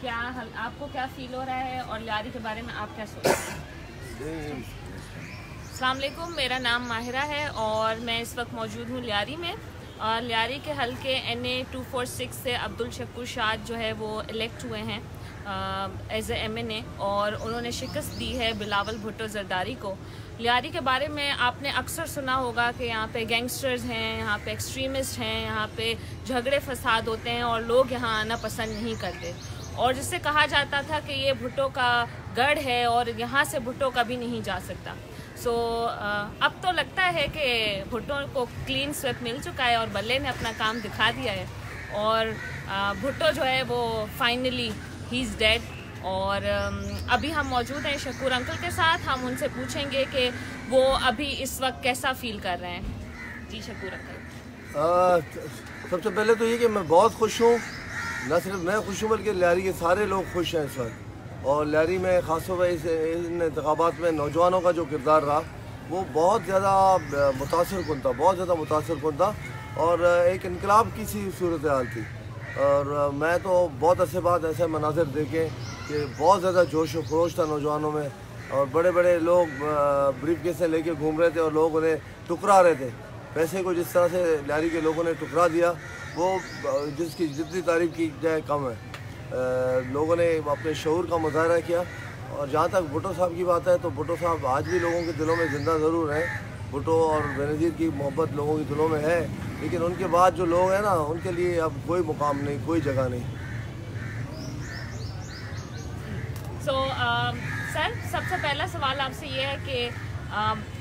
کیا آپ کو کیا فیل ہو رہا ہے اور لیاری کے بارے میں آپ کیا سوچتے ہیں؟ السلام علیکم، میرا نام ماہرہ ہے اور میں اس وقت موجود ہوں لیاری میں. اور لیاری کے حلقے NA 246 سے عبدالشکور شاد جو ہے وہ الیکٹ ہوئے ہیں ایز اے MNA، اور انہوں نے شکست دی ہے بلاول بھٹو زرداری کو. لیاری کے بارے میں آپ نے اکثر سنا ہوگا کہ یہاں پہ گینگسٹرز ہیں، یہاں پہ ایکسٹریمسٹ ہیں، یہاں پہ جھگڑے فساد ہوتے ہیں اور لوگ یہاں آنا پسند نہیں کرتے، اور جس سے کہا جاتا تھا کہ یہ بھٹو کا گڑھ ہے اور یہاں سے بھٹو کبھی نہیں جا سکتا. اب تو لگتا ہے کہ بھٹو کو کلین سویپ مل چکا ہے اور بلے نے اپنا کام دکھا دیا ہے، اور بھٹو جو ہے وہ فائنلی ہی از ڈیڈ. اور ابھی ہم موجود ہیں شکور انکل کے ساتھ، ہم ان سے پوچھیں گے کہ وہ ابھی اس وقت کیسا فیل کر رہے ہیں. جی شکور انکل. سب سے پہلے تو یہ کہ میں بہت خوش ہوں، نہ صرف میں خوش ہوں بلکہ لیاری کے سارے لوگ خوش ہیں اس وقت. اور لیاری میں خاص طور پر ان انتخابات میں نوجوانوں کا جو کردار رہا وہ بہت زیادہ متاثر کن تھا، بہت زیادہ متاثر کن تھا، اور ایک انقلاب کی سی صورتحال تھی. اور میں تو بہت عرصے بعد ایسے مناظر دیکھے کہ بہت زیادہ جوش و خروش تھا نوجوانوں میں، اور بڑے بڑے لوگ بریف کیسیں لے کے گھوم رہے تھے اور لوگ انہیں ٹکرا رہے تھے. پیسے کو جس طرح سے لیاری کے لوگوں نے ٹکرا دیا وہ جس کی جتنی تعریف کی جائے کم ہے. لوگوں نے اپنے شعور کا مظاہرہ کیا. اور جہاں تک بھٹو صاحب کی بات ہے تو بھٹو صاحب آج بھی لوگوں کے دلوں میں زندہ ضرور ہیں. بھٹو اور بینظیر کی محبت لوگوں کے دلوں میں ہے، لیکن ان کے بعد جو لوگ ہیں نا ان کے لیے اب کوئی مقام نہیں، کوئی جگہ نہیں. سر سب سے پہلا سوال آپ سے یہ ہے کہ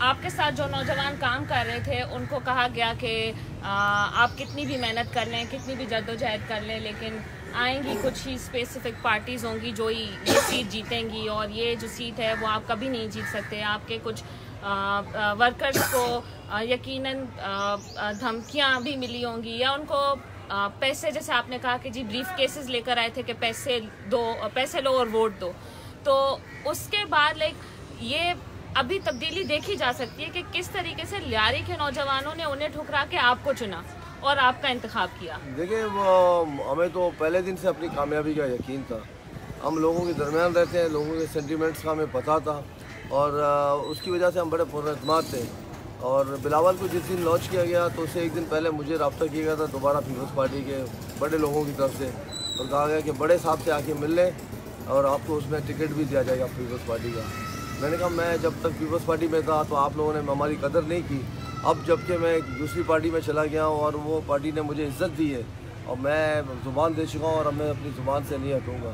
آپ کے ساتھ جو نوجوان کام کر رہے تھے ان کو کہا گیا کہ آپ کتنی بھی محنت کر لیں، کتنی بھی جدوجہد کر لیں، لیکن آئیں گی کچھ ہی اسپیسیفک پارٹیز ہوں گی جو یہ سیٹ جیتیں گی، اور یہ جو سیٹ ہے وہ آپ کبھی نہیں جیت سکتے. آپ کے کچھ ورکرز کو یقیناً دھمکیاں بھی ملی ہوں گی، یا ان کو پیسے، جیسے آپ نے کہا کہ جی بریف کیسز لے کر آئے تھے کہ پیسے لو اور ووٹ دو. تو اس کے بعد یہ ابھی تبدیلی دیکھی جا سکتی ہے کہ کس طریقے سے لیاری کے نوجوانوں نے انہیں ٹھکرا کے آپ کو چنا اور آپ کا انتخاب کیا. دیکھیں ہمیں تو پہلے دن سے اپنی کامیابی کا یقین تھا. ہم لوگوں کے درمیان رہتے ہیں، لوگوں کے سینٹیمنٹس کا ہمیں پتہ تھا، اور اس کی وجہ سے ہم بڑے پراعتماد تھے. اور بلاول کو جس دن لانچ کیا گیا تو اس سے ایک دن پہلے مجھے رابطہ کیا گیا تھا دوبارہ پیپلز پارٹی کے بڑے لوگوں کی طرف سے، اور کہا گیا کہ بڑے صاحب سے آ کے مل لیں اور آپ کو اس میں ٹکٹ بھی دیا جائے گا پیپلز پارٹی کا. میں نے کہا میں جب تک پیپلز پارٹی میں تھا تو آپ لوگوں نے ہماری قدر نہیں کی، اب جب کہ میں دوسری پارٹی میں چلا گیا ہوں اور وہ پارٹی نے مجھے عزت دی ہے اور میں زبان دے چکا ہوں اور اب میں اپنی زبان سے نہیں ہٹوں گا.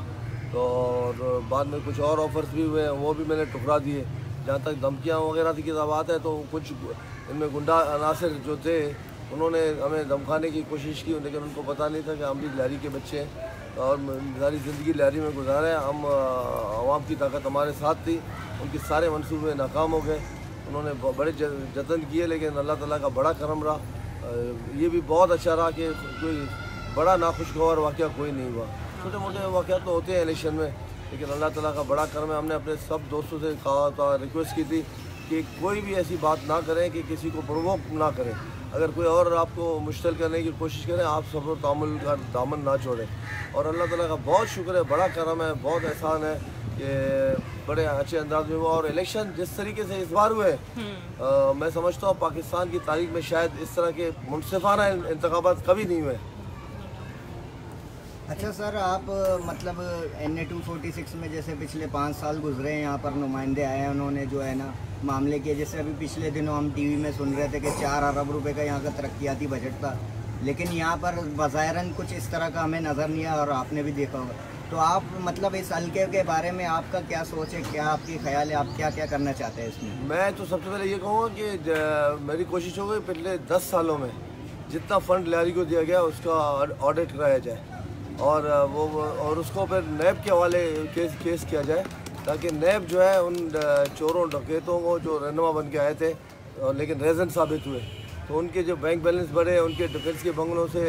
تو اور بعد میں کچھ اور آفرز بھی ہوئے، وہ بھی میں نے ٹکرا دیے. جہاں تک دھمکیاں وغیرہ کی بات ہے تو کچھ ان میں گنڈا عناصر جو تھے انہوں نے ہمیں دھمکانے کی کوشش کی، لیکن ان کو پتہ نہیں تھا کہ ہم بھی لیاری کے بچے ہیں اور ساری زندگی لیاری میں گزارے. ہم عوام کی طاقت ہمارے ساتھ تھی، ان کے سارے منصوبے ناکام ہو گئے. انہوں نے بڑے جتن کیے لیکن اللہ تعالیٰ کا بڑا کرم رہا. یہ بھی بہت اچھا رہا کہ کوئی بڑا ناخوشگوار واقعہ کوئی نہیں ہوا. چھوٹے موٹے واقعات تو ہوتے ہیں الیکشن میں، لیکن اللہ تعالیٰ کا بڑا کرم ہے. ہم نے اپنے سب دوستوں سے کہا تھا، ریکویسٹ کی تھی کہ کوئی بھی ایسی بات نہ کریں کہ کسی کو پرووک نہ کریں. اگر کوئی اور آپ کو مشتعل کرنے کی کوشش کریں آپ صبر و تحمل کا دامن نہ چھوڑیں. اور اللہ تعالیٰ کا بہت شکر ہے، بڑا کرم ہے، بہت احسان ہے کہ بڑے اچھے انداز میں ہوا. اور الیکشن جس طریقے سے اس بار ہوئے میں سمجھتا ہوں پاکستان کی تاریخ میں شاید اس طرح کے منصفانہ انتخابات کبھی نہیں ہوئے. اچھا سر، آپ مطلب NA 246 میں جیسے پچھلے 5 سال گزرے ہیں، یہاں پر نمائندے آئے ہیں، انہوں نے جو ہے نا معاملے کیے. جیسے ابھی پچھلے دنوں ہم ٹی وی میں سن رہے تھے کہ 4 ارب روپے کا یہاں کا ترقیاتی بجٹ تھا، لیکن یہاں پر بظاہراً کچھ اس طرح کا ہمیں نظر نہیں آیا اور آپ نے بھی دیکھا ہوگا. تو آپ مطلب اس حلقے کے بارے میں آپ کا کیا سوچ ہے، کیا آپ کی خیال ہے، آپ کیا کیا کرنا چاہتے ہیں اس میں؟ میں تو سب سے پہلے یہ کہوں گا کہ میری کوشش ہوگی پچھلے 10 سالوں میں جتنا فنڈ لیاری کو دیا گیا اس کا آڈٹ کرایا جائے اور اس کو پھر نیب کے حوالے کیس کیا جائے، تاکہ نیب جو ہے ان چوروں ڈکیتوں کو جو رہنما بن کے آئے تھے لیکن ریزن ثابت ہوئے تو ان کے جو بینک بیلنس بڑھے، ان کے ڈیفینس کے بنگلوں سے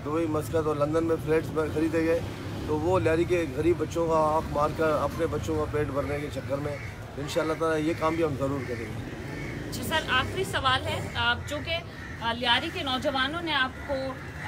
دبئی، مسقط اور لندن میں فلیٹس خریدے گئے، تو وہ لیاری کے غریب بچوں کا آنکھ مار کر اپنے بچوں کا پیٹ بھرنے کے چکر میں انشاءاللہ تعالیٰ یہ کام بھی ہم ضرور کریں گے. جی سر، آخری سوال ہے، چونکہ لیاری کے نوجوانوں نے آپ کو